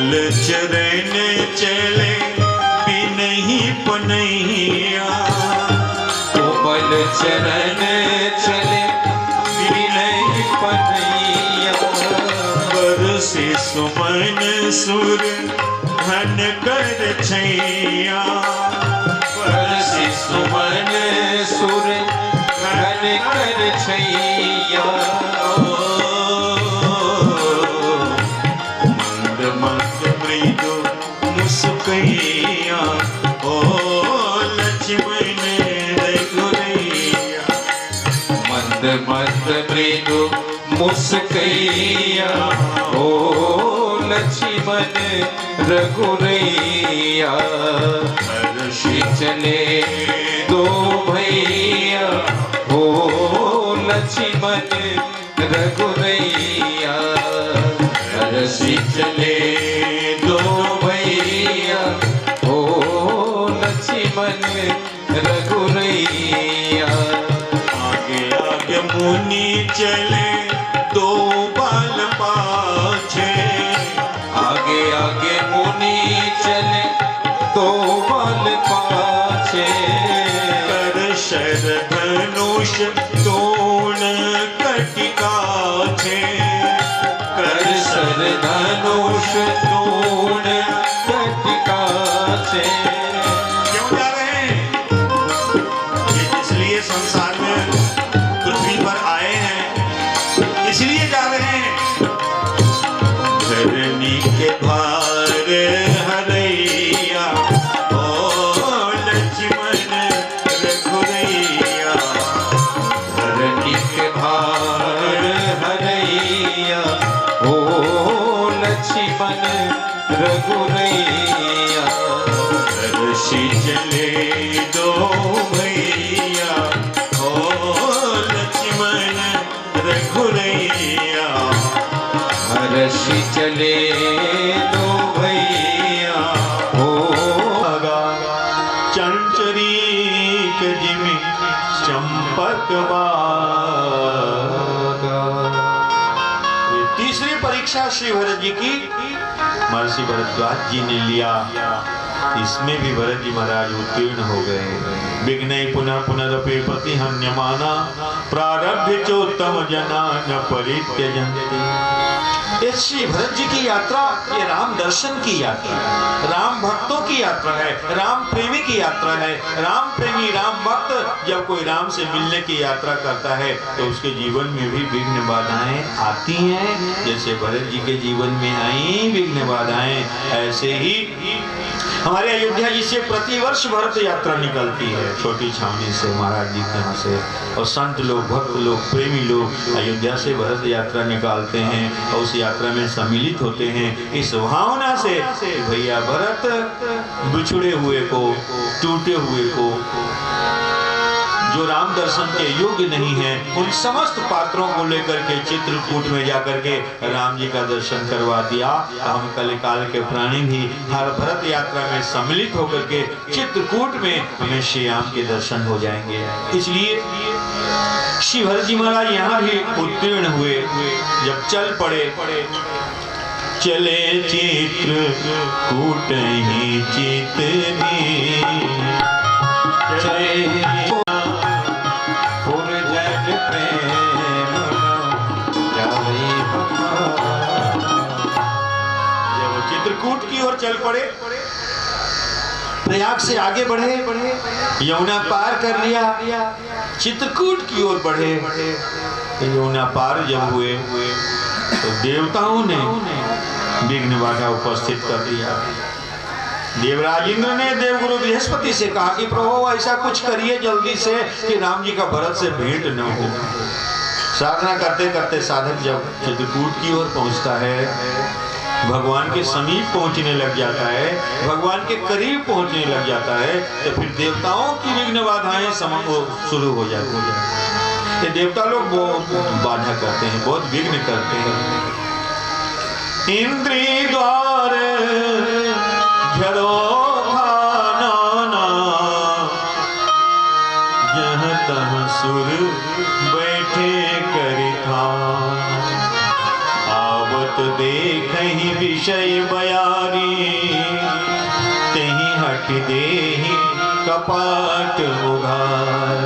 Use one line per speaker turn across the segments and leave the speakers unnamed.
चरण चले बिनहि पनैया,
कोमल चरण चले बिनहि पनैया।
बरसे सुमन सुर घन कर छैया,
बरसे सुमन सुर घन कर छैया।
मुस्कैया ओ लक्ष्मण रघुरैया,
मंद मंद मृदु मुस्कैया ओ लक्ष्मण रघुरैया। हर्षि चले दो भैया ओ लक्ष्मण रघुरैया। हर्षि चले दो भैया ओ लक्ष्मण रघुरैया।
आगे आगे मुनि चले दो बाल पाछे,
आगे आगे मुनि चले दो बाल पाछे।
कर शर धनुष तोण कटिका छे,
कर सर धनुष तोण कटिका छे।
क्यों जा रहे हैं? ये इसलिए संसार में पृथ्वी पर आए हैं, इसलिए जा रहे हैं। धरनी के भार हरैया ओ लक्ष्मण रघुरैया,
धरनी के भार हरैया ओ लक्ष्मण रघुरैया।
हर्षि चले दो भैया ओ लक्ष्मण रघुरैया।
हर्षि चले दो भैया ओ
चंचरीक जिमि चंपक बागा। तीसरी परीक्षा श्री भरत जी की महर्षि भरद्वाज जी ने लिया, इसमें भी भरत जी महाराज उत्तीर्ण हो गए। विघ्न पुनः पुनरपि पति हन्यमाना, प्रारब्ध चोत्तम जना न परित्यजन्ति। ये श्री भरत जी की यात्रा ये राम दर्शन की यात्रा है, राम भक्तों की यात्रा है, राम प्रेमी की यात्रा है। राम प्रेमी राम भक्त जब कोई राम से मिलने की यात्रा करता है तो उसके जीवन में भी विघ्न बाधाएं आती हैं। जैसे भरत जी के जीवन में आई विघ्न बाधाएं, ऐसे ही हमारे अयोध्या जी से प्रतिवर्ष भरत यात्रा निकलती है, छोटी छावनी से, महाराज जी के यहाँ से। और संत लोग, भक्त लोग, प्रेमी लोग अयोध्या से भरत यात्रा निकालते हैं और उस यात्रा में सम्मिलित होते हैं इस भावना से कि भैया भरत बिछुड़े हुए को, टूटे हुए को, जो राम दर्शन के योग्य नहीं है, उन समस्त पात्रों को लेकर के चित्रकूट में जाकर के राम जी का दर्शन करवा दिया। हम कलिकाल के प्राणी भी हर भरत यात्रा में सम्मिलित होकर के चित्रकूट में हमें श्री राम के दर्शन हो जाएंगे। इसलिए श्री भरत जी महाराज यहाँ भी उत्तीर्ण हुए। जब चल पड़े, चले चित्रकूट ही चितनी, चले चित्रकूट की ओर चल पड़े, प्रयाग से आगे बढ़े, यमुना पार कर लिया, चित्रकूट की ओर बढ़े। यमुना पार जब हुए तो देवताओं ने विघ्न बाधा उपस्थित कर दिया। देवराज इंद्र ने देवगुरु बृहस्पति से कहा कि प्रभु ऐसा कुछ करिए जल्दी से कि राम जी का भरत से भेंट न हो। साधना करते करते साधक जब चित्रकूट की ओर पहुंचता है, भगवान के समीप पहुंचने लग जाता है, भगवान के करीब पहुंचने लग जाता है, तो फिर देवताओं की विघ्न बाधाएं शुरू हो जाती है। ये देवता लोग बहुत बाधा करते हैं, बहुत विघ्न करते हैं। इंद्री द्वार झड़ो खाना, जह तह सुर बैठे करिथा, आवत देखहि विषय बयान, कि देहि कपाट उघार।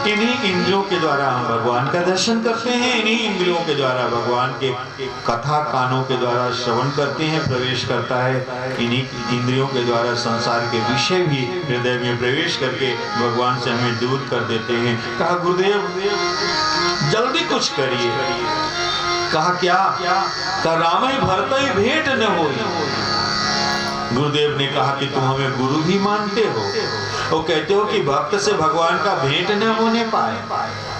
इन्हीं इंद्रियों के द्वारा हम भगवान का दर्शन करते हैं, इन्हीं इंद्रियों के द्वारा भगवान के कथा कानों के द्वारा श्रवण करते हैं, प्रवेश करता है। इन्हीं इंद्रियों के द्वारा संसार के विषय भी हृदय में प्रवेश करके भगवान से हमें दूर कर देते हैं। कहा गुरुदेव जल्दी कुछ करिए। कहा क्या? कहा राम ही भरत ही भेंट न हो। गुरुदेव ने कहा कि तुम हमें गुरु भी मानते हो, वो कहते हो कि भक्त से भगवान का भेंट न होने पाए।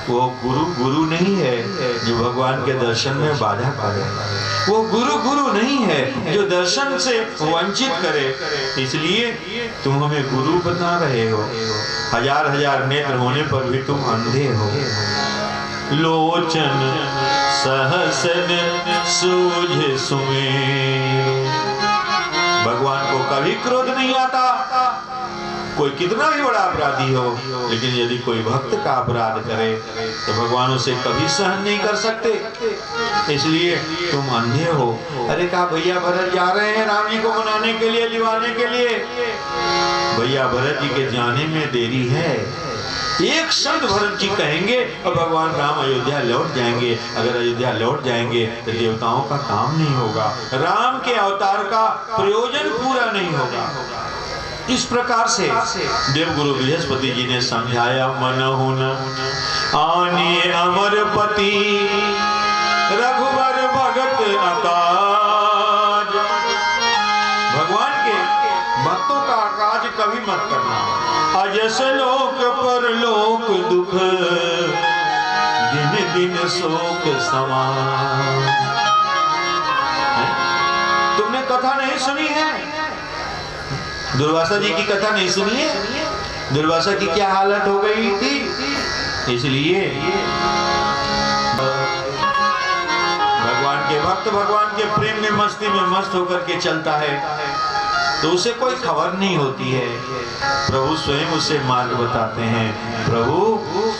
वो गुरु नहीं है जो भगवान के दर्शन में बाधा करे, वो गुरु नहीं है जो दर्शन से वंचित करे। इसलिए तुम हमें गुरु बता रहे हो, हजार नेत्र होने पर भी तुम अंधे हो। लोचन सहसन सूझ सुमेरु। भगवान को कभी क्रोध नहीं आता, कोई कितना भी बड़ा अपराधी हो, लेकिन यदि कोई भक्त का अपराध करे तो भगवान उसे कभी सहन नहीं कर सकते। इसलिए तुम अंधे हो। अरे कहा भैया भरत जा रहे हैं राम जी को मनाने के लिए, लिवाने के लिए। भैया भरत जी के जाने में देरी है। एक शब्द भरत जी कहेंगे और भगवान राम अयोध्या लौट जाएंगे। अगर अयोध्या लौट जाएंगे तो देवताओं का काम नहीं होगा, राम के अवतार का प्रयोजन पूरा नहीं होगा। इस प्रकार से देवगुरु बृहस्पति जी ने समझाया, मन हुन आने अमरपति रघुवर भगत अकाज। भगवान के भक्तों का अकाज कभी मत करना। अजस लोक पर लोक दुख दिन दिन शोक समान। तुमने कथा नहीं सुनी है? दुर्वासा जी की कथा नहीं सुनी है? दुर्वासा की क्या हालत हो गई थी? इसलिए भगवान के भक्त भगवान के प्रेम में मस्ती में मस्त होकर के चलता है तो उसे कोई खबर नहीं होती है। प्रभु स्वयं उसे मार्ग बताते हैं, प्रभु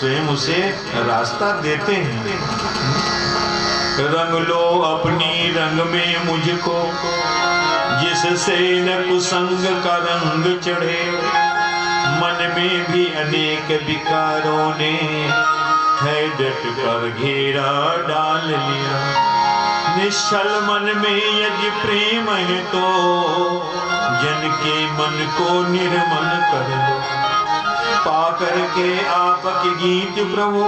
स्वयं उसे रास्ता देते हैं। रंग लो अपनी रंग में मुझको, जिससे न कुसंग का रंग चढ़े। मन में भी अनेक विकारों ने है डट कर घेरा डाल लिया। निश्चल मन में यदि प्रेम है तो जन के मन को निर्मल कर दो। पाकर के आपके गीत प्रभु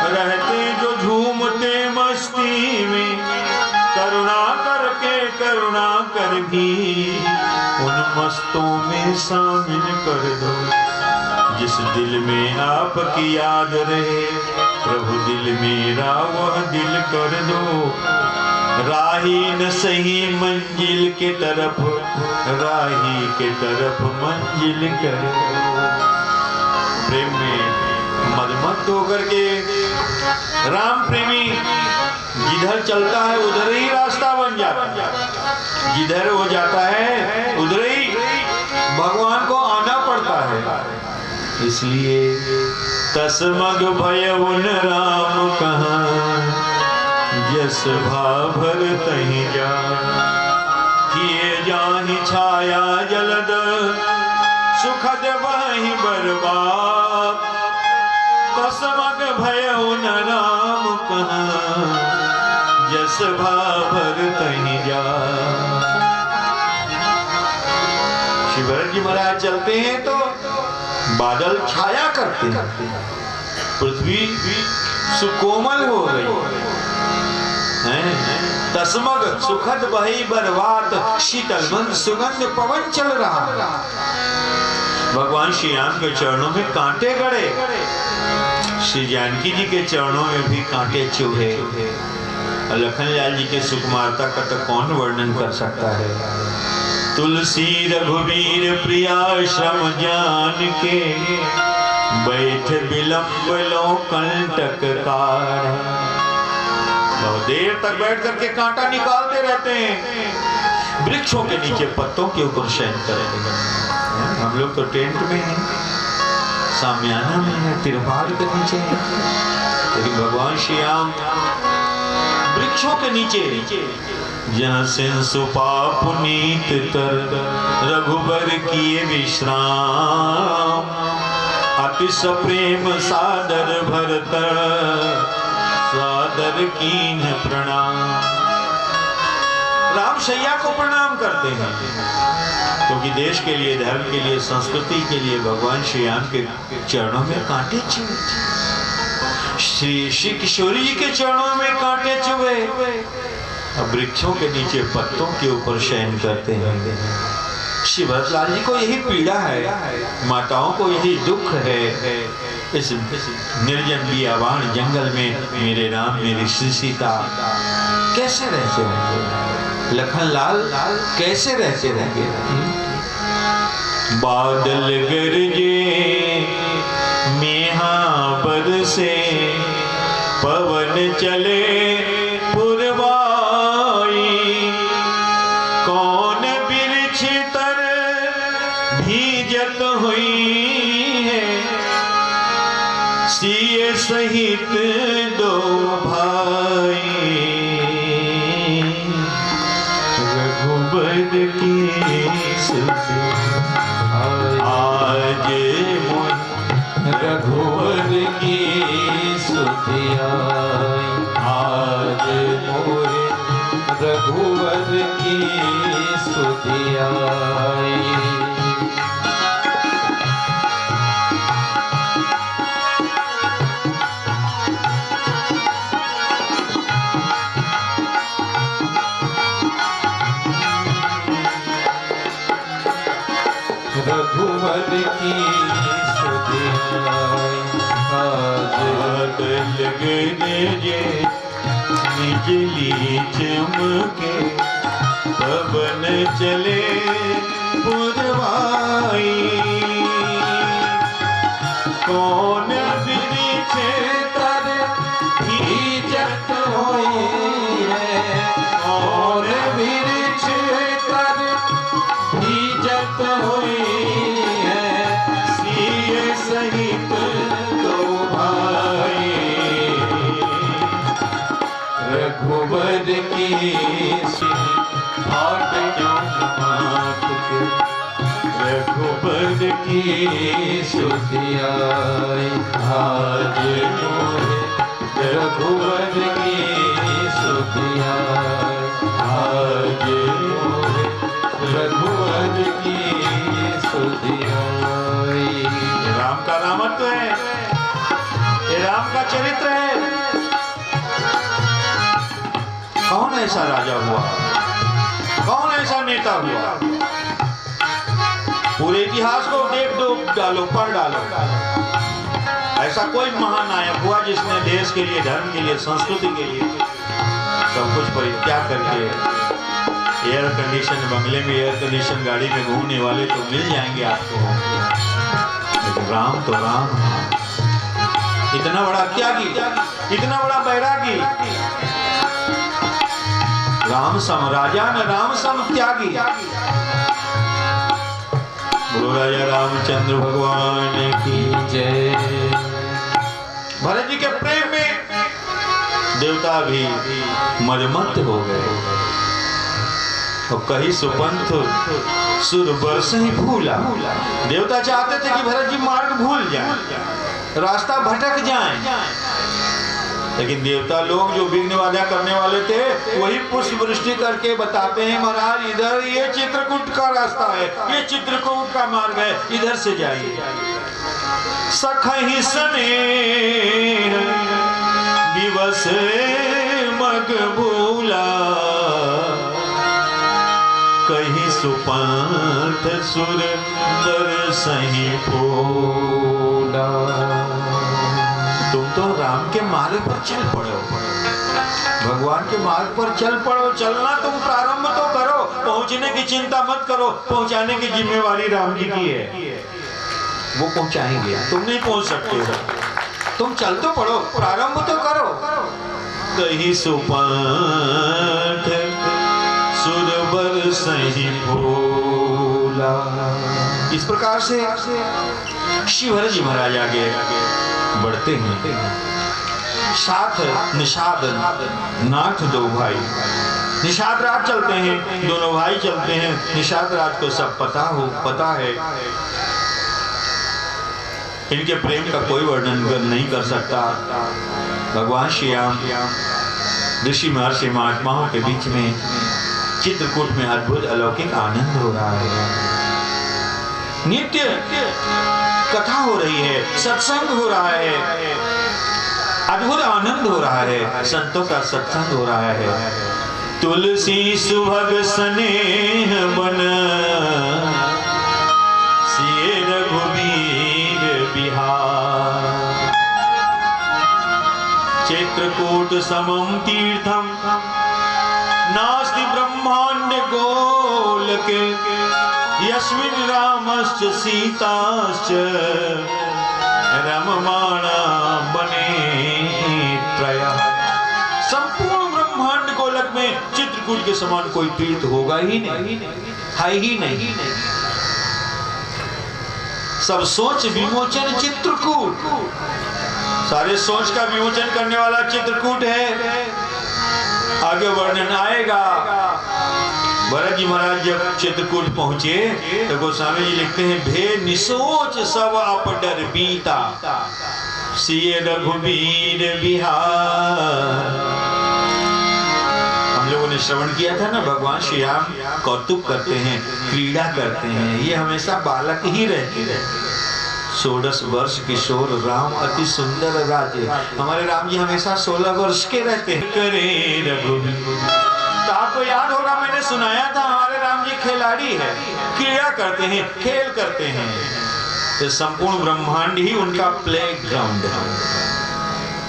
रहते जो झूमते मस्ती में। करुणा करके करुणा कर भी उन मस्तों में शामिल कर दो। जिस दिल में आपकी याद रहे प्रभु दिल मेरा वह दिल कर दो। राही न सही मंजिल के तरफ, राही के तरफ मंजिल कर। प्रेम में मदमस्त होकर के राम प्रेमी जिधर चलता है उधर ही रास्ता बन जाता है। जिधर हो जाता है उधर ही भगवान को आना पड़ता है। इसलिए तसमग भय उन राम कहाँ, जस भाभर तहीं जा। किए जाहि छाया जलद, सुखद वही बर्बाद। तसमग भय उन राम कहाँ, जस भाभर तहीं जा। श्री भरत जी महाराज चलते हैं तो बादल छाया करते हैं, पृथ्वी सुकोमल हो गई। तसमग सुखद बही बरवात, शीतल मंद सुगंध पवन चल रहा। भगवान श्री राम के चरणों में कांटे गड़े, श्री जानकी जी के चरणों में भी कांटे चुभे। लखनलाल जी के सुकुमारता का तो कौन वर्णन कर सकता है। तुलसी रघुवीर प्रिया श्रम जान के, बैठ विलंब लो कंटक कार। बहुत देर तक बैठ करके कांटा निकालते रहते हैं। वृक्षों के नीचे पत्तों के ऊपर शयन करेंगे। हम लोग तो टेंट में हैं, सामियाना में है, तिरपाल के नीचे है, लेकिन भगवान श्री राम वृक्षों के नीचे जहाँ सिंसुपा पुनीत तर रघुबर किए विश्राम, अति सप्रेम सादर भरत सादर कीन प्रणाम। राम शैया को प्रणाम करते हैं क्योंकि देश के लिए, धर्म के लिए, संस्कृति के लिए भगवान श्री राम के चरणों में कांटे चुभे। श्री किशोरी जी के चरणों में कांटे चुभे। अब वृक्षों के नीचे पत्तों के ऊपर शयन करते हैं। श्री भरतलाल जी को यही पीड़ा है, माताओं को यही दुख है। इस निर्जन बियाबान जंगल में मेरे राम, मेरी श्री सीता कैसे रहते रहेंगे? लखनलाल कैसे रहते रहेंगे? बादल गरजे मेहा बरसे, पवन चले पुरवाई, कौन बिरछ तर भीजत हुई है, सिए सहित दो भाई, रघुबर की आज
रघुवर की सुधि आई, आज मोरे रघुवर की सुधि आई। रघुवर की सुधि आई, आज
लगने जे बिजली चमके, पवन चले पुरवाई, कौन बिरछे तर भीजत हुई है, कौन बिरछे तर भीजत हुई है, सिए सहित दो भाई,
रघुवर की
फाट मात के, रघुबर
की सुधि आई, आज मोरे रघुवर की सुधि आई, आज मोरे रघुवर की सुधि आई।
राम का नामत्व है, ये राम का चरित्र है। कौन ऐसा राजा हुआ, कौन ऐसा नेता हुआ? पूरे इतिहास को देख दो, डालो, पढ़ डालो। ऐसा कोई महानायक हुआ जिसने देश के लिए, धर्म के लिए, संस्कृति के लिए सब कुछ परित्याग करके एयर कंडीशन बंगले में, एयर कंडीशन गाड़ी में घूमने वाले तो मिल जाएंगे आपको, लेकिन राम तो राम, इतना बड़ा त्यागी, इतना बड़ा बैरागी, राम सम राजा न राम सम त्यागी। बोलो राजा रामचंद्र भगवान की
जय।
भरत जी के प्रेम में देवता भी मदमत्त हो गए। और कहीं सुपंथ सुर बरस ही भूला। देवता चाहते थे कि भरत जी मार्ग भूल जाएं, रास्ता भटक जाएं, लेकिन देवता लोग जो विघ्न बाधा करने वाले थे वही पुष्प वृष्टि करके बताते हैं, महाराज इधर ये चित्रकूट का रास्ता है, ये चित्रकूट का मार्ग है, इधर से जाइए। सखहि स्नेह दिवस मकबूला, कहीं सुपंथ सुर बरसहि फूला। तुम तो राम के मार्ग पर चल पड़ो, भगवान के मार्ग पर चल पड़ो। चलना तुम प्रारंभ तो करो, पहुंचने की चिंता मत करो, पहुंचाने की जिम्मेवारी राम जी की है, वो पहुंचाएंगे, तुम नहीं पहुंच सकते हो। तुम चल तो पड़ो, प्रारंभ तो करो। कहीं सुपंथ सुर बरसहि फूला। इस प्रकार से श्री भरत जी महाराज आगे बढ़ते हैं। साथ निषाद नाथ दो भाई, निषाद राज चलते हैं, दोनों भाई चलते हैं। निषाद राज को सब पता है। इनके प्रेम का कोई वर्णन नहीं कर सकता। भगवान श्री राम ऋषि महर्षि महात्माओं के बीच में चित्रकूट में अद्भुत अलौकिक आनंद हो रहा है। नित्य कथा हो रही है, सत्संग हो रहा है, अद्भुत आनंद हो रहा है, संतों का सत्संग हो रहा है। तुलसी सुभग स्नेह बन सिए रघुवीर बिहार। चित्रकूट समम तीर्थम नास्ति ब्रह्मांड गोलके यस्मिन् रामश्च सीताश्च रममाणा बने त्रयः। संपूर्ण ब्रह्मांड गोलक में चित्रकूट के समान कोई तीर्थ होगा ही नहीं, है ही नहीं। सब सोच विमोचन चित्रकूट, सारे सोच का विमोचन करने वाला चित्रकूट है। आगे वर्णन आएगा। भरत जी महाराज जब चित्रकूट पहुंचे तो गोस्वामी जी लिखते हैं, भे निसोच सब आप डर बीता सिए रघुवीर बिहार। हम लोगों ने श्रवण किया था ना, भगवान श्री राम कौतुक करते हैं, क्रीड़ा करते हैं। ये हमेशा बालक ही रहते हैं। 16 वर्ष किशोर राम अति सुंदर राजे। हमारे राम जी हमेशा 16 वर्ष के रहते हैं। करे रघुवीर, तो आपको याद होगा मैंने सुनाया था, हमारे राम जी खिलाड़ी है, क्रीड़ा करते हैं, खेल करते हैं। तो संपूर्ण ब्रह्मांड ही उनका प्ले ग्राउंड है।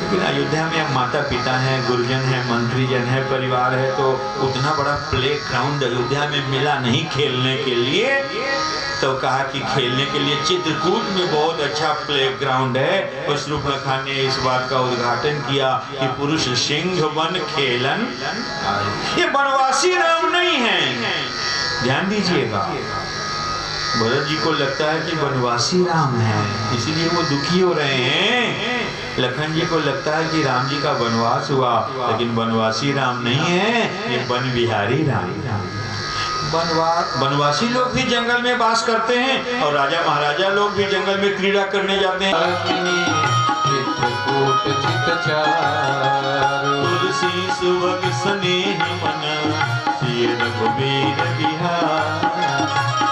लेकिन अयोध्या में अब माता पिता हैं, गुरुजन हैं, मंत्रीजन है, परिवार है, तो उतना बड़ा प्ले ग्राउंड अयोध्या में मिला नहीं खेलने के लिए। तो कहा कि खेलने के लिए चित्रकूट में बहुत अच्छा प्ले ग्राउंड है। और शूर्पणखा ने इस बात का उद्घाटन किया कि पुरुष सिंह बन खेलन। ये वनवासी राम नहीं है, ध्यान दीजिएगा। भरत जी को लगता है कि वनवासी राम है, इसीलिए वो दुखी हो रहे हैं। लखन जी को लगता है कि राम जी का वनवास हुआ, लेकिन वनवासी राम नहीं है, ये वन विहारी राम। वनवासी लोग भी जंगल में वास करते हैं और राजा महाराजा लोग भी जंगल में क्रीड़ा करने जाते हैं। तुलसी सुभग स्नेह मन सिए रघुवीर बिहार।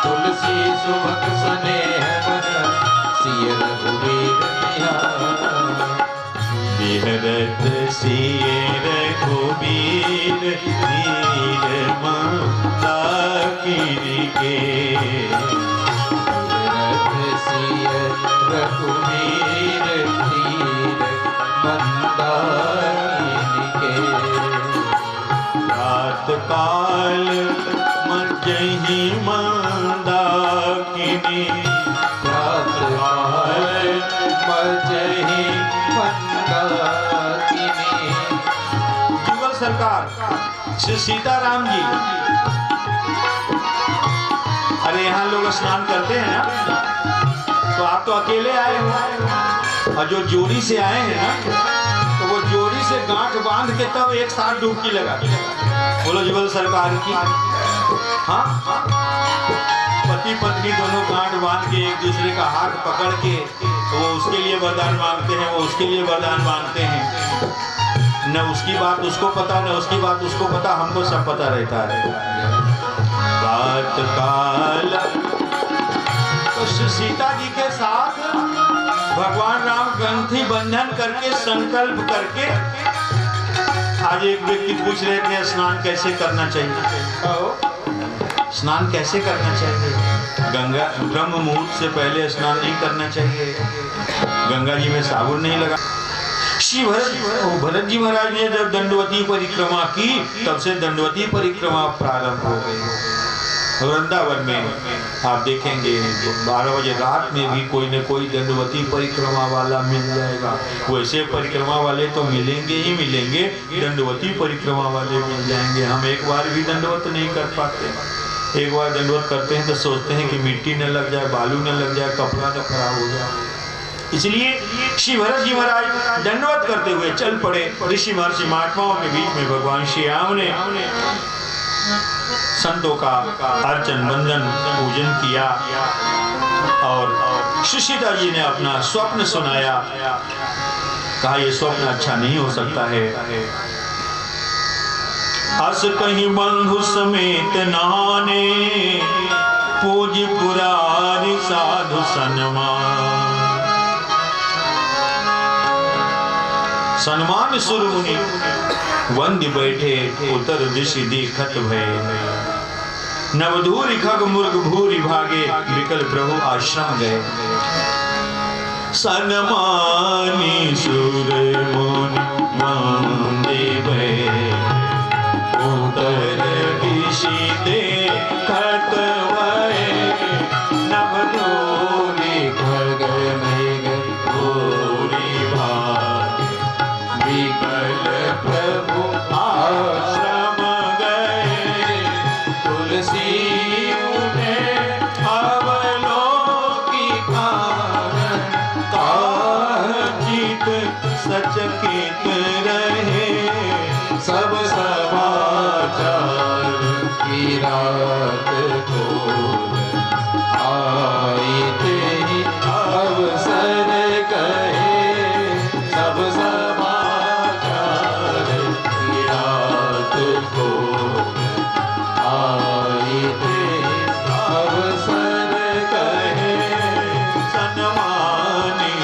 तुलसी सुभग स्नेह मन सिए रघुवीर बिहार।
बिहरत सिए रघुवीर नीर मंदाकिनी के।
बिहरत सिए रघुवीर नीर मंदाकिनी के।
रात काल मजहि मंदाकिनी।
रात काल मजहि मंदाकिनी।
युगल सरकार श्री सीताराम जी, अरे यहाँ लोग स्नान करते हैं ना, तो आप तो अकेले आए हो, और जो जोड़ी से आए हैं ना, तो वो जोड़ी से गांठ बांध के तब एक साथ डुबकी लगा। बोलो जुगल सरकार की। हाँ, पति पत्नी दोनों गांठ बांध के एक दूसरे का हाथ पकड़ के, तो वो उसके लिए वरदान मांगते हैं, वो उसके लिए वरदान मांगते हैं। न उसकी बात उसको पता, न उसकी बात उसको पता, हमको सब पता रहता है। रात काल तो सीता जी के साथ भगवान राम ग्रंथि बंधन करके संकल्प करके। आज एक व्यक्ति पूछ रहे थे स्नान कैसे करना चाहिए, स्नान कैसे करना चाहिए। गंगा ब्रह्म मुहूर्त से पहले स्नान नहीं करना चाहिए, गंगा जी में साबुन नहीं लगा। श्री भरत जी महाराज ने जब दंडवती परिक्रमा की, तब से दंडवती परिक्रमा प्रारंभ हो गई। वृंदावन में आप देखेंगे 12 बजे रात में भी कोई न कोई दंडवती परिक्रमा वाला मिल जाएगा। वैसे परिक्रमा वाले तो मिलेंगे ही मिलेंगे, दंडवती परिक्रमा वाले मिल जाएंगे। हम एक बार भी दंडवत नहीं कर पाते। एक बार दंडवत करते हैं तो सोचते हैं कि मिट्टी न लग जाए, बालू न लग जाए, कपड़ा न खराब हो जाए। इसलिए श्री भरत जी महाराज दंडवत करते हुए चल पड़े। ऋषि महर्षि महात्माओं के बीच में भगवान श्री राम ने संतों का अर्चन बंदन पूजन किया और सुशीता जी ने अपना स्वप्न सुनाया। कहा ये स्वप्न अच्छा नहीं हो सकता है। अस कहीं बंधु समेत नहाने पूज पुरारी साधु सन्मान सुर मुनि वंद्य बैठे उतर दिशि देखत भय। नवधूरि खग मुर्ग भूरि भागे विकल प्रभु आश्रम गए। सन्मानी सुर मुनि वंद्य भय उतर दिशि देखत भय। नवधूरि खग मृग भूरि भागे विकल प्रभु आश्रम गए। तुलसी उन्हें अवलोकी चित सचकित रहे। सब समाचार की रात को आई तेरी अवसर कहे। सब समाचार की रात को आई तेरी अवसर कहे। सन्मानी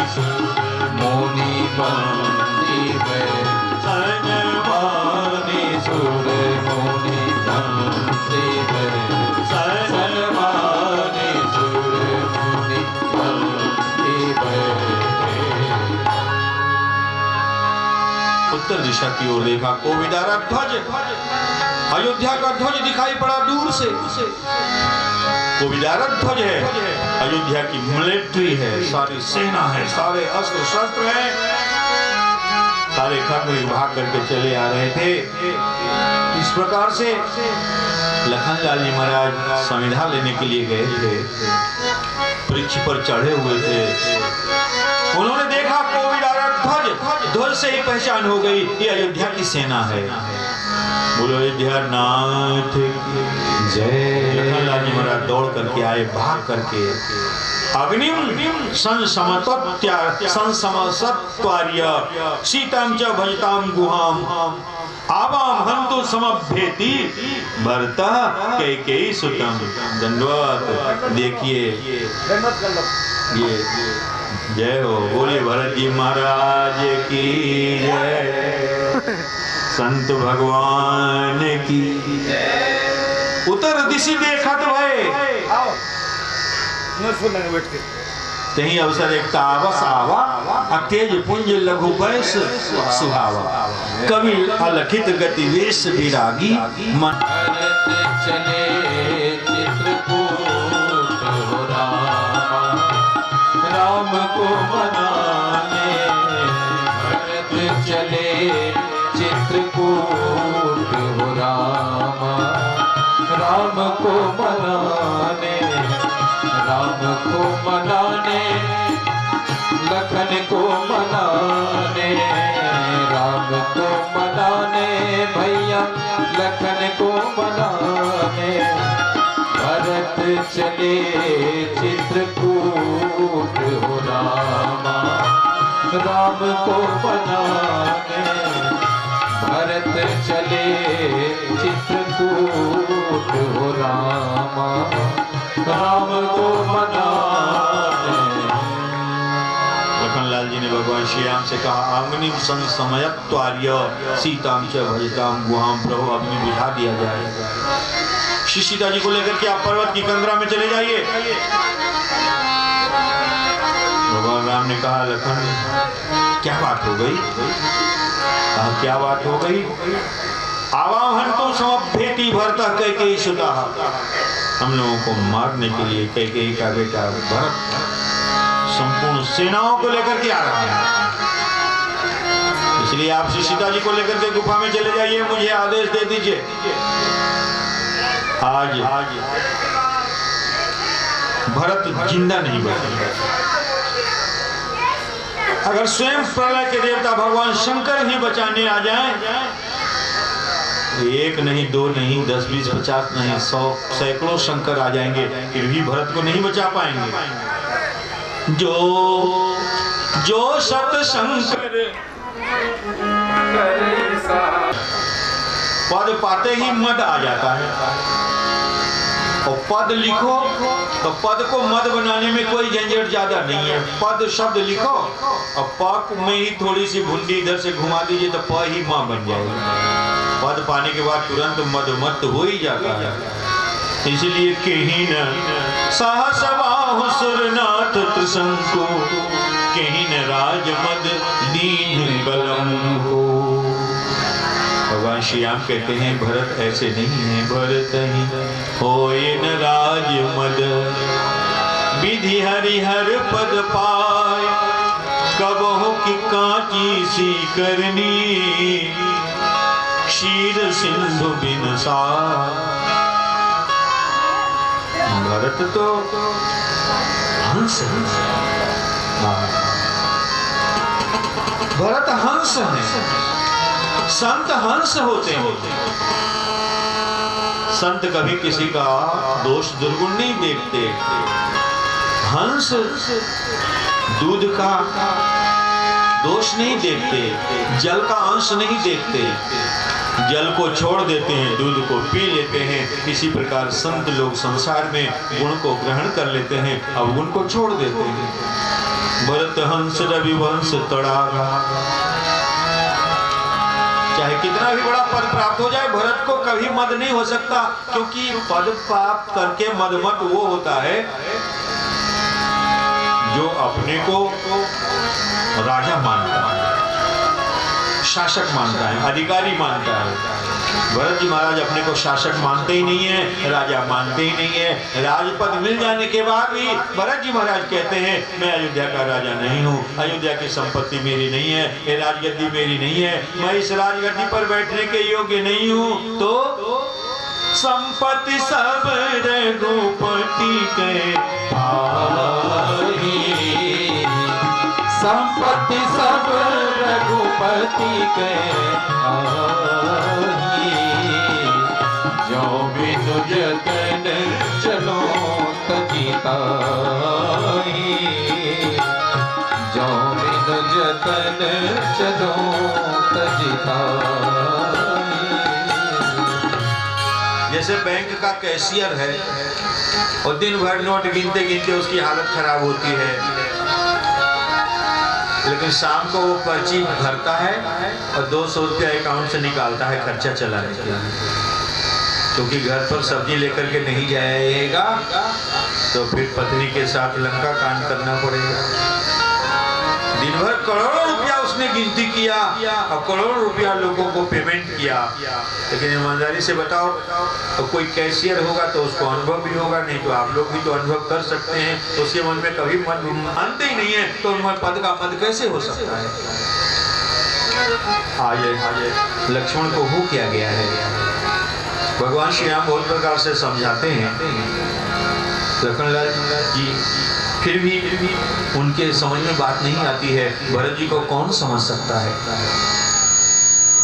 मुनि बंदी में सन्मानी सुर मुनि बंदी में सन्मानी सुर मुनि बंदी में। उत्तर दिशा की ओर देखा, कोविदारा ध्वज अयोध्या का ध्वज दिखाई पड़ा दूर से। कोविदारा ध्वज है, अयोध्या की मिलिट्री है, सारी सेना है, सारे अस्त्र शस्त्र है। सारे खंड भाग करके चले आ रहे थे। इस प्रकार से लखनलाल जी महाराज संविधा लेने के लिए गए थे, वृक्ष पर चढ़े हुए थे। उन्होंने देखा कोविदारा ध्वज, ध्वज से ही पहचान हो गई ये अयोध्या की सेना है। बोलो अयोध्या नाथ जय। लखनलाल जी महाराज दौड़ करके आए, भाग करके। अग्निम संसमसत्वार्य सीताम च भजताम गुहाम आवाम हंतु समभ्येति भरता कैकेयी सुतम। दंडवत। देखिए ये जय हो, बोले भरत जी महाराज की जय, संत भगवान की। उतर दिशि देखत भय तही अवसर एक तावस आवा अतेज पुंज लघु पैस सुहावा। कवि अलखित गति वेश विरागी मन
चले चित्रकूट हो राम को मनाने। भरत चले चित्रकूट हो राम को मनाने। राम को मनाने लखन को मनाने। राम को मनाने भैया लखन को मनाने। भरत चले चित्रकूट हो राम को मनाने। भरत चले चित्रकूट हो राम को मनाने।
लखनलाल जी ने भगवान श्री राम से कहा, अग्निम संसमयत्वार्य सीताम च भजताम गुहाम। प्रभु अग्नि बुझा दिया जाए। श्री सीता जी को लेकर के आप पर्वत की कंदरा में चले जाइए। भगवान राम ने कहा, लखन क्या बात हो गई? कहा क्या बात हो गई? आवाहन तो समभ्येति भरता कैकेयी सुता। हम लोगों को मारने के लिए कैकेयी का बेटा भरत संपूर्ण सेनाओं को लेकर के आ रहा है। इसलिए आप श्री सीता जी को लेकर के गुफा में चले जाइए, मुझे आदेश दे दीजिए। आज भरत जिंदा नहीं बचेगा। अगर स्वयं प्रलय के देवता भगवान शंकर ही बचाने आ जाएं एक नहीं, दो नहीं, 10, 20, 50 नहीं, 100 सैकड़ों शंकर आ जाएंगे, फिर भी भरत को नहीं बचा पाएंगे। जो सत शंकर पद पाते ही मद आ जाता है। और पद लिखो तो पद को मद बनाने में कोई झंझट ज्यादा नहीं है। पद शब्द लिखो और प में ही थोड़ी सी भुंडी इधर से घुमा दीजिए तो प ही मां बन जाएगी। पद पाने के बाद तुरंत मद मत हो ही जाता है। इसलिए कहीं न सहस बाहु सुरनाथ त्रिशंकु, कहीं न राज मद दीन बलम को। भगवान श्री राम कहते हैं भरत ऐसे नहीं है। भरत ही होए न राज मद, विधि हरिहर पद पाए, कबहु की कांची सी करनी, क्षीर सिंधु बिन सार। भरत तो हंस है, भरत हंस है। संत हंस होते हैं। संत कभी किसी का दोष दुर्गुण नहीं देखते। हंस दूध का दोष नहीं देखते, जल का अंश नहीं देखते, जल को छोड़ देते हैं, दूध को पी लेते हैं। इसी प्रकार संत लोग संसार में गुण को ग्रहण कर लेते हैं, अवगुण को छोड़ देते हैं। भरत हंस रविवंश तड़ागा, चाहे कितना भी बड़ा पद प्राप्त हो जाए, भरत को कभी मद नहीं हो सकता, क्योंकि पद प्राप्त करके मदमत वो होता है जो अपने को राजा मानता है, शासक मानता है, अधिकारी मानता है। भरत जी महाराज अपने को शासक मानते ही नहीं है, राजा मानते ही नहीं है। राजपद मिल जाने के बाद भी भरत जी महाराज कहते हैं मैं अयोध्या का राजा नहीं हूँ, अयोध्या की संपत्ति मेरी नहीं है, ये राजगद्दी मेरी नहीं है, मैं इस राजगद्दी पर बैठने के योग्य नहीं हूँ। तो संपत्ति सब रघुपति के
आई, संपत्ति सब रघुपति के आई, जो बिनु जतन चलो तजिताई, जो बिनु जतन चलो तजिताई।
जैसे बैंक का कैशियर है और दिन भर नोट गिनते गिनते उसकी हालत खराब होती है, लेकिन शाम को वो पर्ची भरता है और 200 रुपया अकाउंट से निकालता है खर्चा चलाने के लिए, क्योंकि घर पर सब्जी लेकर के नहीं जाएगा तो फिर पत्नी के साथ लंका कांड करना पड़ेगा। दिन भर करोड़ों रुपया उसने गिनती किया और करोड़ों रुपया लोगों को पेमेंट किया, लेकिन ईमानदारी से बताओ तो कोई कैशियर होगा तो उसको अनुभव भी होगा, नहीं तो आप लोग भी तो अनुभव कर सकते हैं। तो उसके मन में कभी मद मानते ही नहीं है, तो पद का मद कैसे हो सकता है। आज लक्ष्मण को हो किया गया है। भगवान श्री राम बहुत प्रकार से समझाते हैं, लखनलाल जी फिर भी उनके समझ में बात नहीं आती है। भरत जी को कौन समझ सकता है।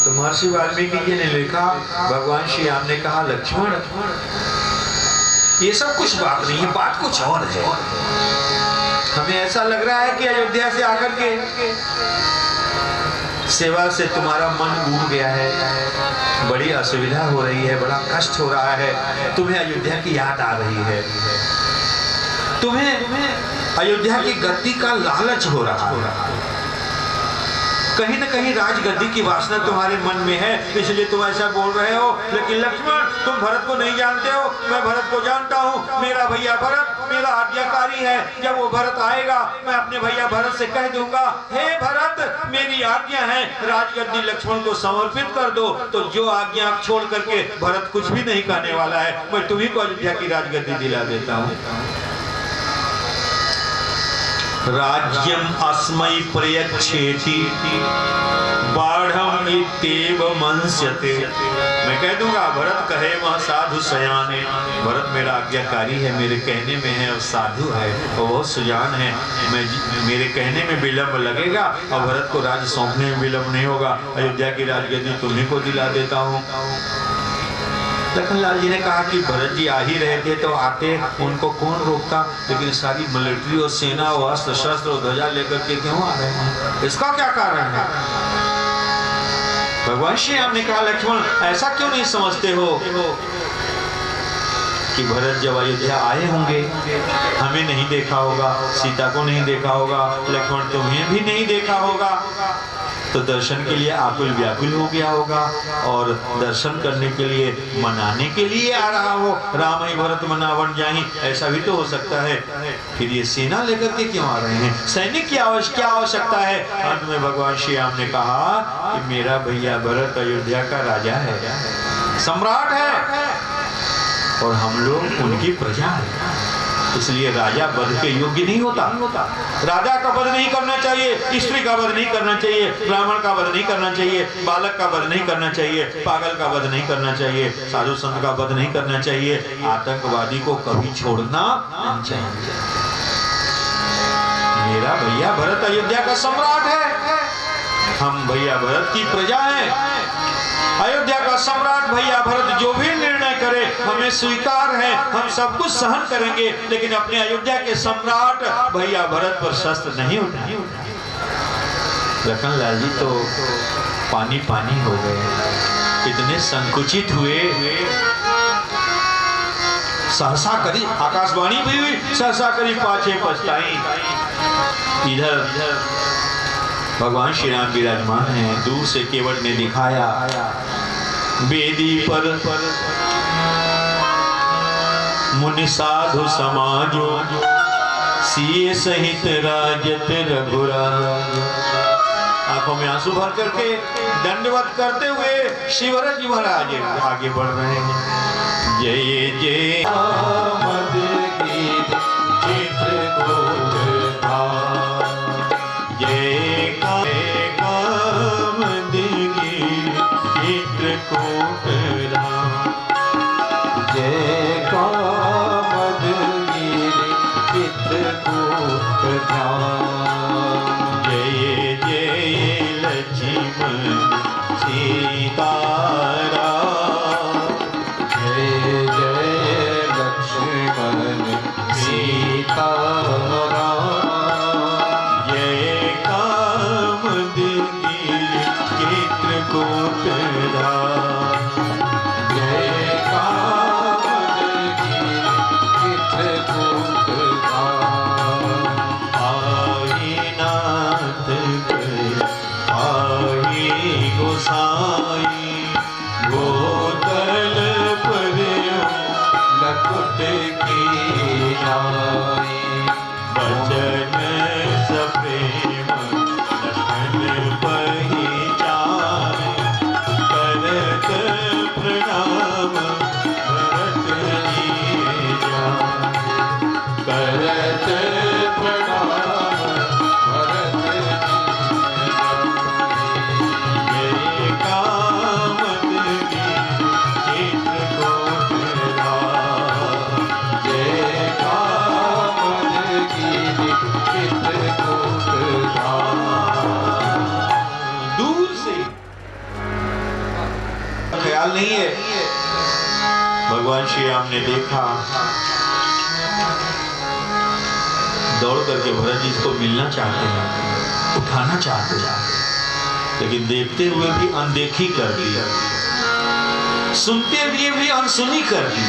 तो महर्षि वाल्मीकि जी ने लिखा, भगवान श्री राम ने कहा लक्ष्मण ये सब कुछ बात नहीं है, बात कुछ और है। हमें ऐसा लग रहा है कि अयोध्या से आकर के सेवा से तुम्हारा मन ऊब गया है, बड़ी असुविधा हो रही है, बड़ा कष्ट हो रहा है, तुम्हें अयोध्या की याद आ रही है, तुम्हें अयोध्या की गद्दी का लालच हो रहा है, कहीं न कहीं राजगद्दी की वासना तुम्हारे मन में है, इसलिए तुम ऐसा बोल रहे हो। लेकिन लक्ष्मण तुम भरत को नहीं जानते हो, मैं भरत को जानता हूँ। मेरा भैया भरत मेरा आज्ञाकारी है, जब वो भरत आएगा मैं अपने भैया भरत से कह दूंगा, हे भरत मेरी आज्ञा है, राजगद्दी लक्ष्मण को समर्पित कर दो। तो जो आज्ञा छोड़ करके भरत कुछ भी नहीं कहने वाला है, मैं तुम्ही को अयोध्या की राजगद्दी दिला देता हूँ। राज्यम अस्मै प्रयच्छेति बाढ़म इत्येव मंस्यते। मैं कह दूंगा भरत कहे वह साधु सयाने, भरत मेरा आज्ञाकारी है, मेरे कहने में है, और साधु है, वो बहुत सुजान है। मेरे कहने में विलंब लगेगा और भरत को राज सौंपने में विलंब नहीं होगा। अयोध्या की राजगद्दी तुम्ही को दिला देता हूँ। लखनलाल जी ने कहा कि भरत जी आ ही रहे थे तो आते, उनको कौन रोकता, लेकिन सारी मिलिट्री और सेना और अस्त्र शस्त्र और ध्वजा लेकर के क्यों आ रहे हैं, इसका क्या कारण है? भगवान श्री राम ने कहा लक्ष्मण ऐसा क्यों नहीं समझते हो कि भरत जब अयोध्या आए होंगे हमें नहीं देखा होगा, सीता को नहीं देखा होगा, लक्ष्मण तुम्हें भी नहीं देखा होगा, तो दर्शन के लिए आकुल व्याकुल हो गया होगा और दर्शन करने के लिए मनाने के लिए आ रहा हो। राम ही भरत मनावन जाहि, ऐसा भी तो हो सकता है। फिर ये सेना लेकर के क्यों आ रहे हैं, सैनिक की क्या आवश्यकता है? अंत में भगवान श्री राम ने कहा कि मेरा भैया भरत अयोध्या का राजा है, सम्राट है, और हम लोग उनकी प्रजा है, इसलिए राजा वध के योग्य नहीं होता। राजा का वध नहीं करना चाहिए, स्त्री का वध नहीं करना चाहिए, ब्राह्मण का वध नहीं करना चाहिए, बालक का वध नहीं करना चाहिए, पागल का वध नहीं करना चाहिए, साधु संत का वध नहीं करना चाहिए, आतंकवादी को कभी छोड़ना नहीं चाहिए। मेरा भैया भरत अयोध्या का सम्राट है, हम भैया भरत की प्रजा है। अयोध्या का सम्राट भैया भरत जो भी निर्णय करे हमें स्वीकार है, हम सब कुछ सहन करेंगे, लेकिन अपने अयोध्या के सम्राट भैया भरत पर शस्त्र नहीं उठाए। लखनलाल जी तो पानी पानी हो गए, इतने संकुचित हुए, सहसा करी आकाशवाणी भी हुई, सहसा करी पाछे पछताई। इधर भगवान श्री राम विराजमान हैं, दूर से केवट ने दिखाया वेदी पर मुनि साधु समाजो सीए सहित राजत रघुराज। आंखों में आंसू भर करके दंडवत करते हुए शिवराज जी महाराज आगे बढ़ रहे हैं। जय जय नहीं है। भगवान श्री राम ने देखा, दौड़ करके भरत जी को मिलना चाहते हैं, उठाना चाहते हैं, लेकिन देखते हुए भी अनदेखी कर दी, सुनते हुए भी अनसुनी कर दी।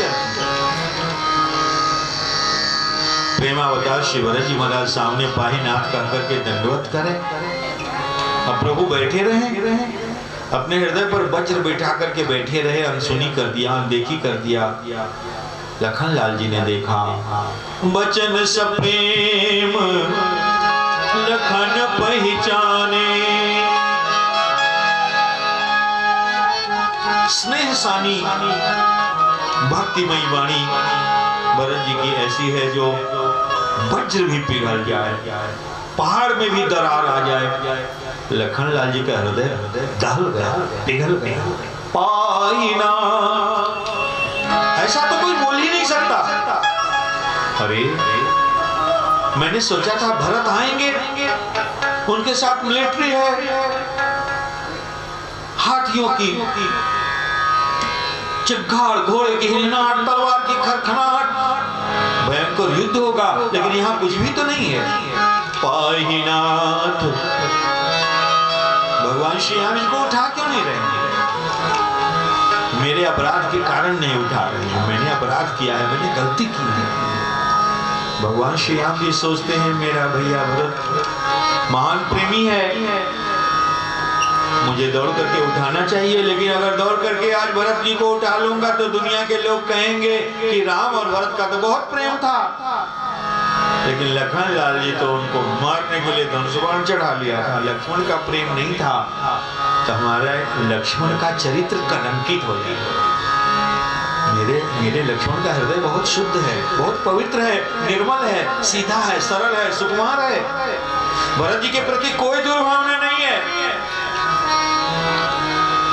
प्रेमावतार श्री भरत जी महाराज सामने पाहीनाथ कह करके दंडवत करें, अब प्रभु बैठे रहे, अपने हृदय पर वज्र बैठा करके बैठे रहे, अनसुनी कर दिया, अनदेखी कर दिया। लखनलाल जी ने देखा, बचन सप्रेम लखन पहचाने, स्नेह सानी भक्तिमयी वाणी भरत जी की ऐसी है जो वज्र भी पिघल जाए, पहाड़ में भी दरार आ जाए। लखनलाल जी का हृदय दहल गया, पिघल गया। पाइना, ऐसा तो कोई बोल ही नहीं सकता। अरे मैंने सोचा था भरत आएंगे, उनके साथ मिलिट्री है, हाथियों की चिघाड़, घोड़े की हिलनाट, तलवार की खरखनाट, भयंकर युद्ध होगा, लेकिन यहाँ कुछ भी तो नहीं है। पाहिनाथ, भगवान श्री राम इनको उठा क्यों नहीं रहे? मेरे अपराध के कारण नहीं उठा रहे हैं, मैंने अपराध किया है, मैंने गलती की है। भगवान श्री राम भी सोचते हैं मेरा भैया भरत महान प्रेमी है, मुझे दौड़ करके उठाना चाहिए, लेकिन अगर दौड़ करके आज भरत जी को उठा लूंगा तो दुनिया के लोग कहेंगे कि राम और भरत का तो बहुत प्रेम था। लेकिन लखन लाल जी तो उनको मारने के लिए धनुष बाण चढ़ा लिया था, लक्ष्मण का प्रेम नहीं था, तो हमारा लक्ष्मण का चरित्र कलंकित हो जाएगा। मेरे लक्ष्मण का हृदय बहुत शुद्ध है, बहुत पवित्र है, निर्मल है, सीधा है, सरल है, सुकुमार है, भरत जी के प्रति कोई दुर्भावना नहीं है,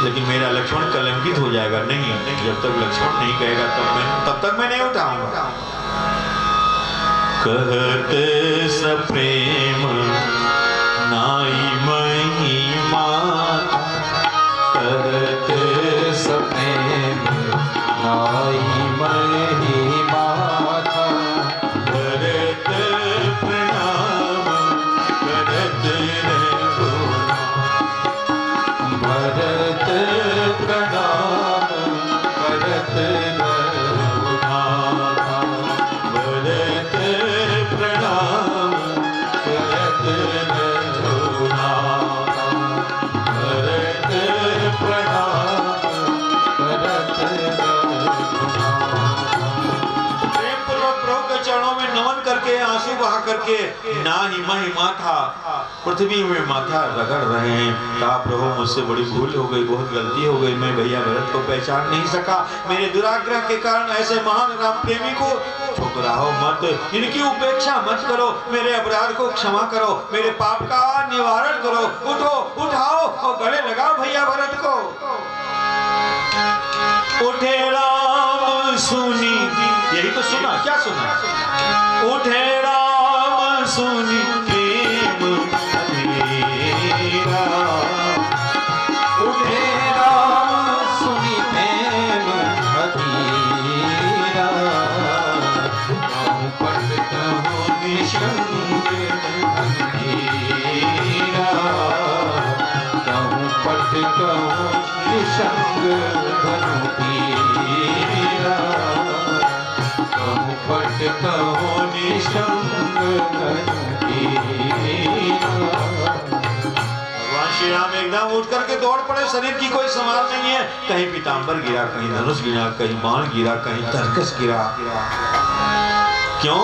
लेकिन मेरा लक्ष्मण कलंकित हो जाएगा। नहीं, जब तक लक्ष्मण नहीं कहेगा तब तक मैं नहीं उठाऊंगा। कहते सप्रेम नाई महिमा,
कहते सप्रेम नाई महिमा,
भरत प्रणाम करत रघुनाथ,
भरत प्रणाम करत रघुनाथ,
भरत प्रणाम
करत रघुनाथ, भरत प्रणाम करत रघुनाथ।
प्रेम पूर्वक प्रभु के चरणों में नमन करके, आंसू बहा करके, ना ही महिमा था पृथ्वी में माथा रगड़ रहे हैं। कहा प्रभु मुझसे बड़ी भूल हो गई, बहुत गलती हो गई, मैं भैया भरत को पहचान नहीं सका, मेरे दुराग्रह के कारण ऐसे महान राम प्रेमी को ठुकराओ मत, इनकी उपेक्षा मत करो, मेरे अपराध को क्षमा करो, मेरे पाप का निवारण करो, उठो, उठाओ और गले लगाओ भैया भरत को। उठे राम सुनी, यही तो सुना, क्या सुना? उठे राम सुनी प्रेम अधीरा,
उठे राम सुनि प्रेम अधीरा, कहूँ पट कहूँ निशंक अंधेरा, कहूँ पट कहूँ निशंक धनु तीरा, कहूँ पट कहूँ निशंक धनु तीरा।
भगवान श्री राम एकदम उठ करके दौड़ पड़े, शरीर की कोई संभाल नहीं है, कहीं पीतांबर गिरा, कहीं धनुष गिरा, कहीं बाण गिरा, कहीं तरकस गिरा। क्यों?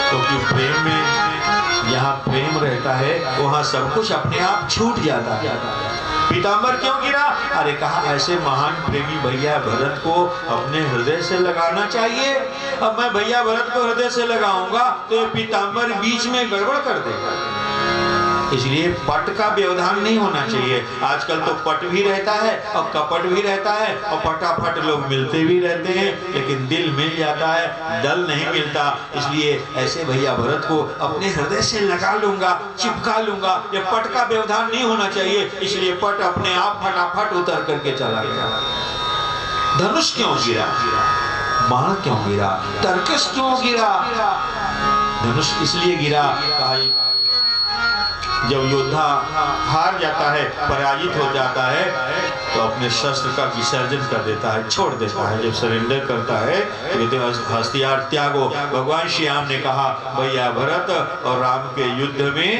क्योंकि प्रेम में, जहाँ प्रेम रहता है वहाँ सब कुछ अपने आप छूट जाता है। पीतांबर क्यों गिरा? अरे कहा ऐसे महान प्रेमी भैया भरत को अपने हृदय से लगाना चाहिए। अब मैं भैया भरत को हृदय से लगाऊंगा तो ये पीतांबर बीच में गड़बड़ कर देगा, इसलिए पट का व्यवधान नहीं होना चाहिए। आजकल तो पट भी रहता है और कपट भी रहता है और पटापट लोग मिलते भी रहते हैं, लेकिन दिल मिल जाता है, दल नहीं मिलता। इसलिए ऐसे भैया भरत को अपने हृदय से लगा लूंगा, चिपका लूंगा, ये पट का व्यवधान नहीं होना चाहिए। इसलिए पट अपने आप फटाफट उतर करके चला गया। धनुष क्यों गिरा? बाण क्यों गिरा? तरकस क्यों गिरा? धनुष इसलिए गिरा, जब योद्धा हार जाता है, पराजित हो जाता है, तो अपने शस्त्र का विसर्जन कर देता है, छोड़ देता है। जब सरेंडर करता है तो कहते हैं हस्तियार त्यागो। भगवान श्री राम ने कहा भैया भरत और राम के युद्ध में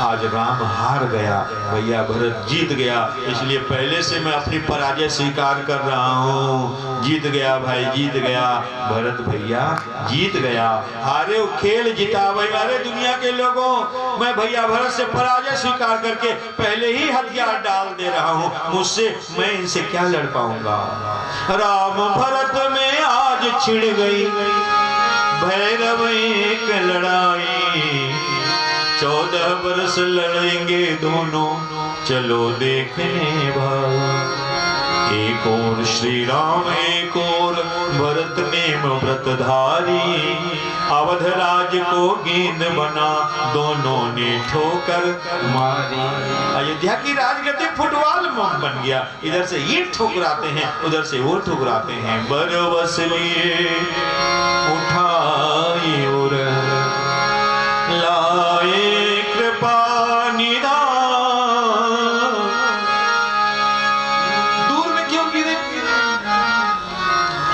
आज राम हार गया, भैया भरत जीत गया, इसलिए पहले से मैं अपनी पराजय स्वीकार कर रहा हूँ। जीत गया भाई, जीत गया, भरत भैया जीत गया। हारे खेल जिता भाई, अरे दुनिया के लोगों, मैं भैया भरत से पराजय स्वीकार करके पहले ही हथियार डाल दे रहा हूँ, मुझसे मैं इनसे क्या लड़ पाऊंगा। राम भरत में आज छिड़ गई भैरव एक लड़ाई, 14 वर्ष लड़ेंगे दोनों, चलो देखने भाई। एक और श्री राम एक और भरत नेम व्रतधारी, अवध राज को गेंद बना दोनों ने ठोकर मारी। अयोध्या की राजगद्दी फुटबॉल बन गया, इधर से ये ठुकराते हैं उधर से वो ठुकराते हैं। बरबस लिए उठाई और लाए कृपा निधान। दूर में क्यों गिरे?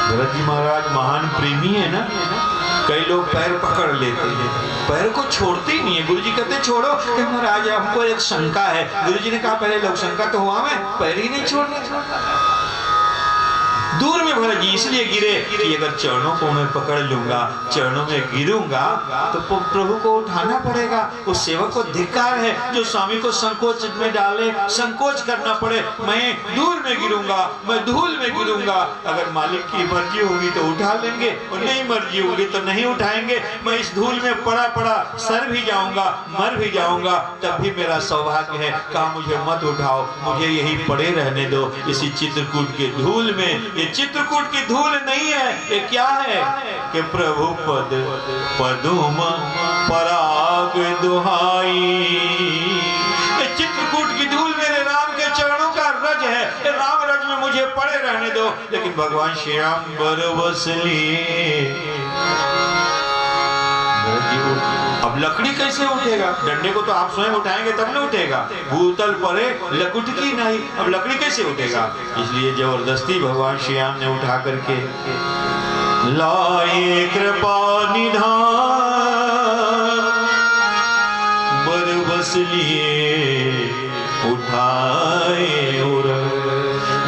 भरत जी महाराज महान प्रेमी है ना, कई लोग पैर पकड़ लेते हैं, पैर को छोड़ते ही नहीं है। गुरु जी कहते छोड़ो, कि महाराज हमको एक शंका है। गुरु जी ने कहा पहले लोग शंका तो हुआ, मैं पैर ही नहीं छोड़ना। दूर में भरत जी इसलिए गिरे कि अगर चरणों को मैं पकड़ लूंगा, चरणों में गिरूंगा तो प्रभु को उठाना पड़ेगा। उस सेवक को धिक्कार है जो स्वामी को संकोच में डाले, संकोच करना पड़े। मैं दूर में गिरूंगा, मैं धूल में गिरूंगा। अगर मालिक की मर्जी होगी तो उठा लेंगे और नहीं मर्जी होगी तो नहीं उठाएंगे। मैं इस धूल में पड़ा पड़ा सर भी जाऊंगा, मर भी जाऊंगा, तब भी मेरा सौभाग्य है। कहा मुझे मत उठाओ, मुझे यही पड़े रहने दो इसी चित्रकूट के धूल में। ये चित्रकूट की धूल नहीं है, ये क्या है कि प्रभु पद पदुम पराग दुहाई। ये चित्रकूट की धूल मेरे राम के चरणों का रज है, ये राम रज में मुझे पड़े रहने दो। लेकिन भगवान श्री राम बरबस लिए। अब लकड़ी कैसे उठेगा? डंडे को तो आप स्वयं उठाएंगे तब न उठेगा, भूतल परे लकुटकी नहीं। अब लकड़ी कैसे उठेगा? इसलिए जबरदस्ती भगवान श्री राम ने उठा करके लाए कृपा निधान। बरबस लिए उठाए और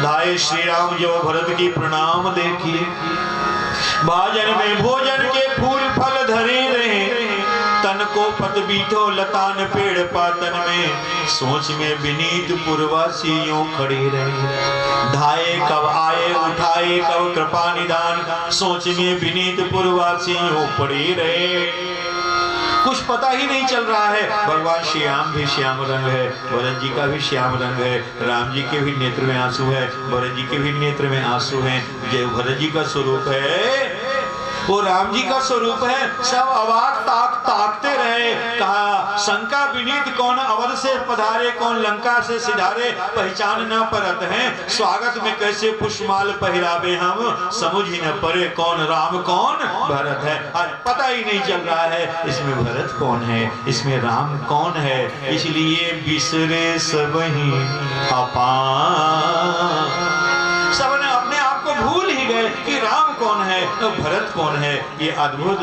धाये श्री राम जो भरत की प्रणाम देखिए। भाजन में भोजन के फूल फल धरे रहे, तन को पत बीठो लतान पेड़ पातन में। सोच में विनीत पुरवासियों खड़े रहे, धाये कब आए उठाए कब कृपा निदान। सोच में विनीत पुरवासियों पड़े रहे, कुछ पता ही नहीं चल रहा है। भगवान श्री राम भी श्याम रंग है, भरत जी का भी श्याम रंग है, राम जी के भी नेत्र में आंसू है, भरत जी के भी नेत्र में आंसू हैं। जो भरत जी का स्वरूप है वो राम जी का स्वरूप है। सब अवाक ताकते रहे। कहा शंका विनीत कौन अवध से पधारे, कौन लंका से सिधारे। पहचान न परत हैं, स्वागत में कैसे पुष्पमाल पहरावे हम। समझ ही न पड़े कौन राम कौन भरत है। आज पता ही नहीं चल रहा है इसमें भरत कौन है, इसमें राम कौन है। इसलिए बिसरे सबही अपान। सबने अपने आप को भूल ही गए कि राम कौन है तो भरत कौन है। ये अद्भुत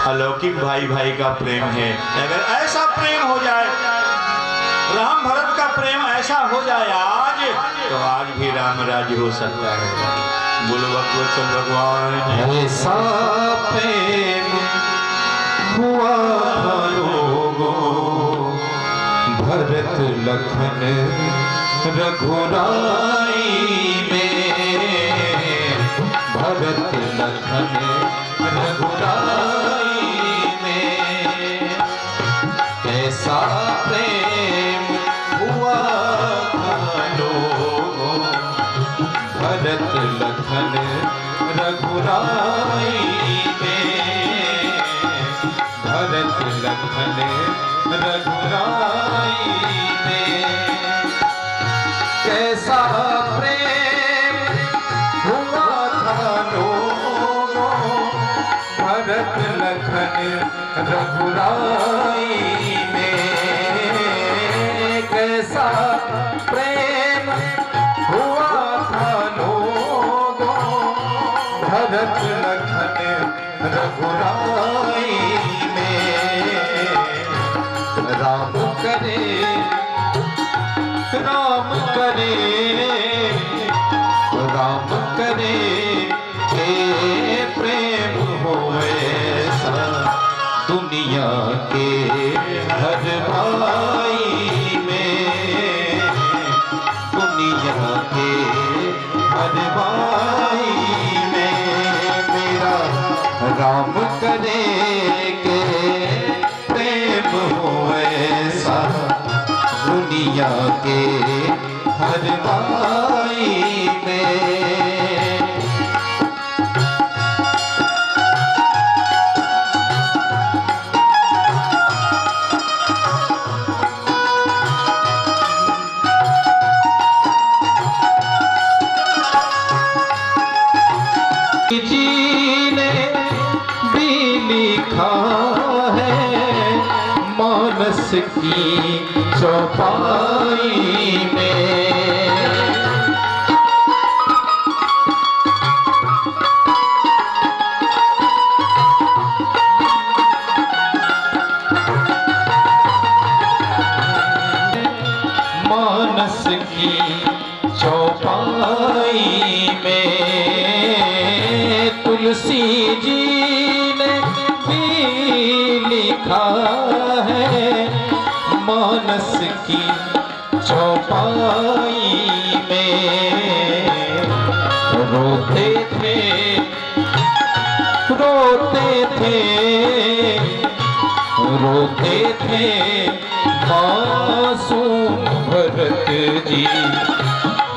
अलौकिक भाई भाई का प्रेम है। अगर ऐसा प्रेम हो जाए, राम भरत का प्रेम ऐसा हो जाए आज, तो आज भी राम राज्य हो सकता है। बोलो भगवत भगवान।
ऐसा प्रेम हुआ लोगों, भरत लखन रघुराई में। भरत लखन रघुराई में, ऐसा प्रेम हुआ लोगों। भरत लखन रघुराई में। भरत लखन रघुराई में, कैसा प्रेम हुआ था लोगों। भरत लखन रघुराई में, कैसा प्रेम हुआ था लोगों। भरत लखन रघुराई में। राम करे राम करे राम करे, हे प्रेम हो ऐसा दुनिया के हर भाई में। दुनिया के हर भाई में मेरा राम करे के प्रेम हो ऐसा दुनिया के हर भाई की चौपाई में। मानस की चौपाई में तुलसी जी ने भी लिखा है। मानस की चौपाई में रोते थे मासूम भरत जी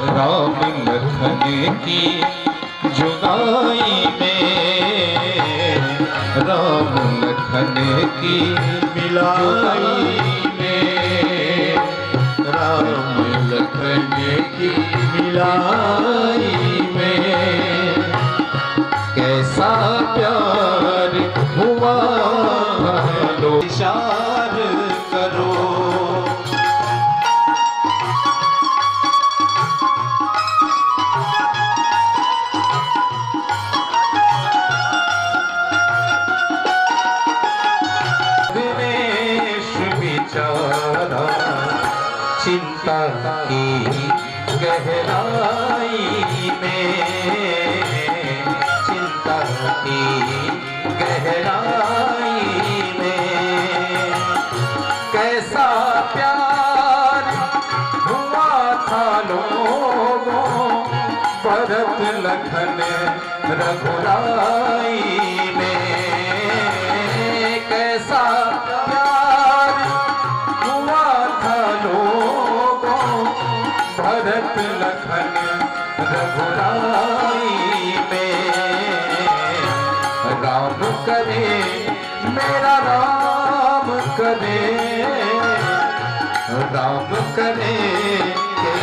राम लखन की जुदाई में। राम लखन की
मिलाई
में, राम लखन की मिलाई में। कैसा प्यार हुआ लो
विचार करो।
दिनेश बेचारा चिंता की गहराई में, चिंता की गहराई में। कैसा प्यार हुआ था लोगों भरत लखन रघुराई में। कैसा प्यार हुआ था लोगों भरत लखन रघुराई में। राम करे मेरा राम करे, राम करे के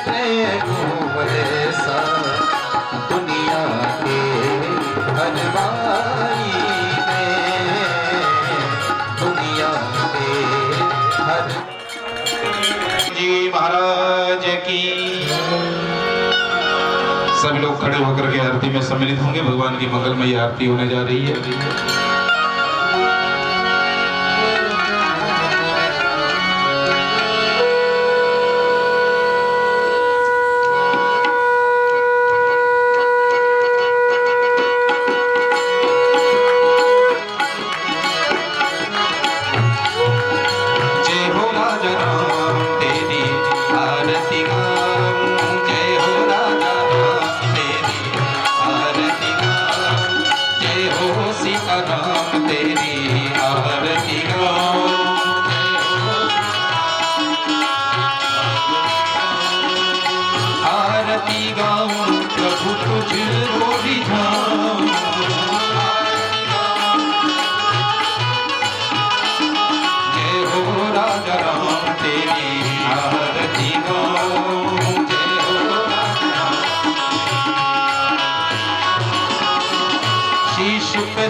प्रेम वैसा दुनिया के हर भाई में, दुनिया के हर। जी महाराज की। सभी लोग खड़े होकर के आरती में सम्मिलित होंगे। भगवान की मंगलमयी आरती होने जा रही है।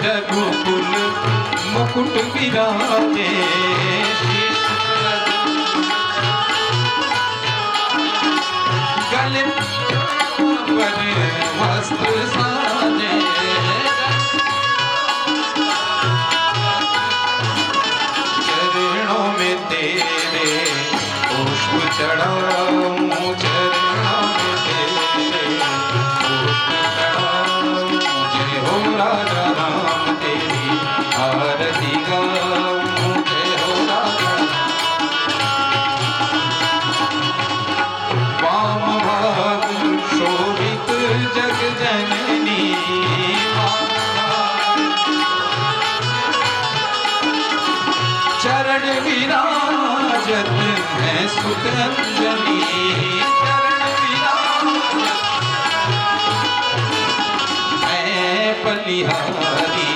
रघुकुल मुकुट विराजे, गले पर वस्त्र साजे। चरणों में तेरे पुष्प चढ़ाऊं, चरणों में तेरे पुष्प चढ़ाऊं। जय हो राजा राम तेरी आरती गाऊं, जय हो राजा। वाम भाग शोभित जग जननी, चरण विराजत है सुत अंजनी, चरण विराजत मैं बलिहारी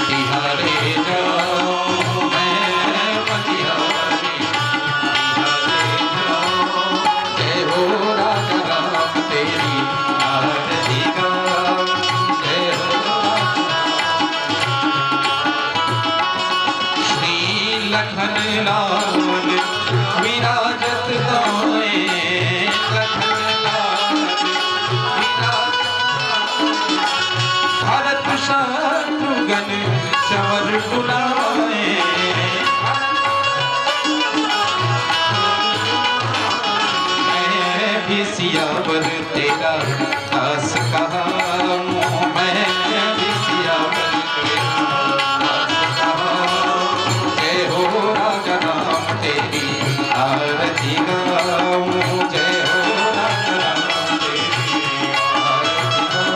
तिहारे जाऊं, मैं बलिहारी तिहारे जाऊं। जय हो राजा राम तेरी आरती गाऊं, जय हो राजा। श्री लखन लाल भी सियावर तेरा दास कहा मैं भी सियावर तेरा दास कहा जय हो राजा राम तेरी आरती गाऊं जय हो राजा राम तेरी आरती गाऊं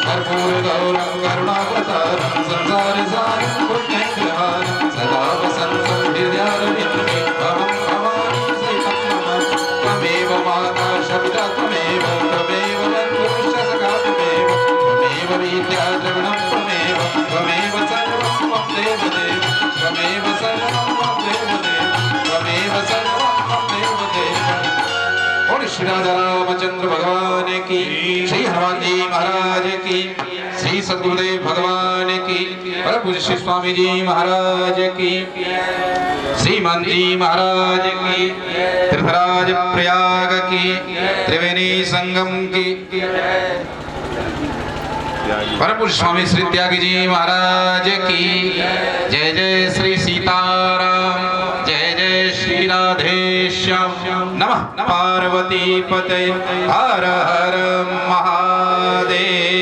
कर्पूर गौरम करुणावतारम संसार सारम पुण्यग्रहारम सदा वसंतं हृदयारविन्दे भवं भवानी सहितं मम त्वमेव माता शपिता त्वमेव त्वमेव बन्धुश्च सखा त्वमेव त्वमेव विद्या द्रविणं त्वमेव त्वमेव सर्वं मम देवदेव त्वमेव सर्वं मम देवदेव त्वमेव सर्वं मम देवदेव। और श्री राजा रामचंद्र भगवान की, श्री हनुमान जी महाराज की, श्री सद्गुरुदेव भगवान की, परम पूज्य श्री स्वामी जी महाराज की, श्रीमान जी महाराज की, तीर्थराज प्रयाग की, त्रिवेणी संगम की, परम पूज्य स्वामी श्री त्यागी जी महाराज की। जय जय श्री सीताराम, जय जय श्री राधेश्याम। नमः पार्वती पते, हर हर महादेव।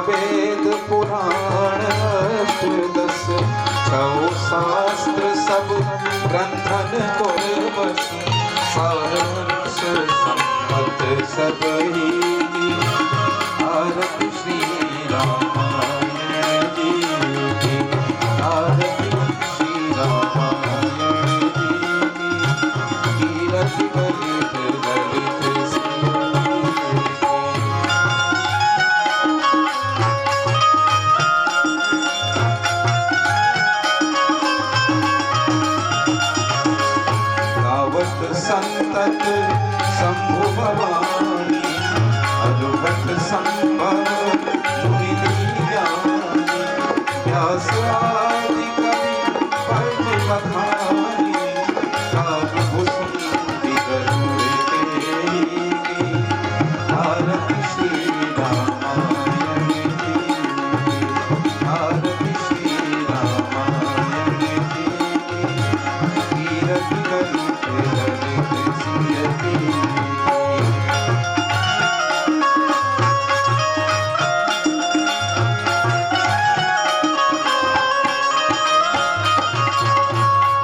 वेद पुराण अष्टदश छौ शास्त्र सब ग्रंथन कुलवश सारंश सम्मत सबही आरती श्री रामायण जी की आरती श्री रामायण जी की कीरति ललित ललित संतत शंभु भवानी अनुभट संभव मुनि ज्ञानी व्यास आदि कवि पंच बखानी काव्य सुंदि गरुड़ तेरी आरती श्री रामायण जी आरती श्री रामायण जी कीरति ललित ललित सियति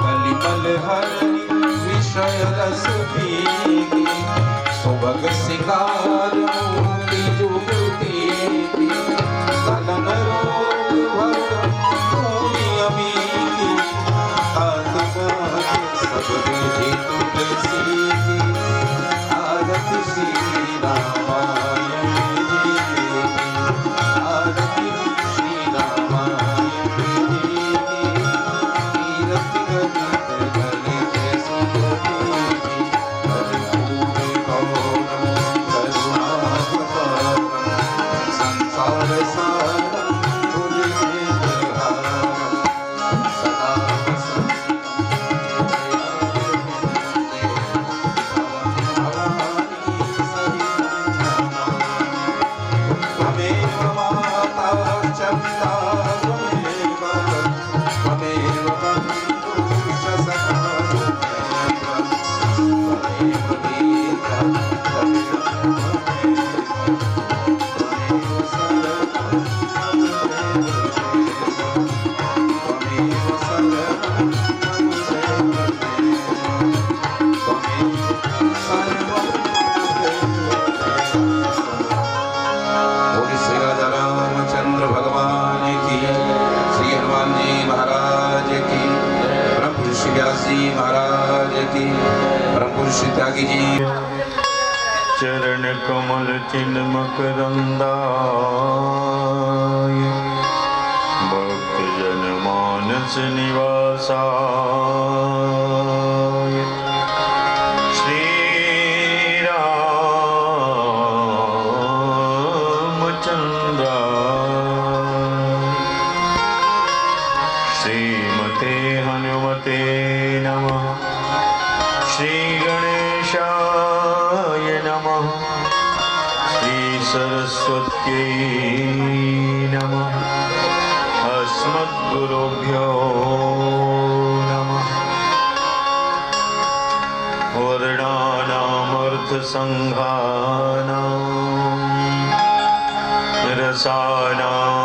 कलिमल हरि विषय रस भीगी सुभग सिंगार श्री त्यागी जी।
चरण कमल चिन्ह मकरंदाय भक्त जन मानस निवासाय श्री रामचंद्राय श्रीमते हनुमते नमः। श्री गणेशाय नमः। श्री सरस्वत्यै नमः। अस्मद्गुरुभ्यो नमः। वर्णानामर्थसंघानां रसानां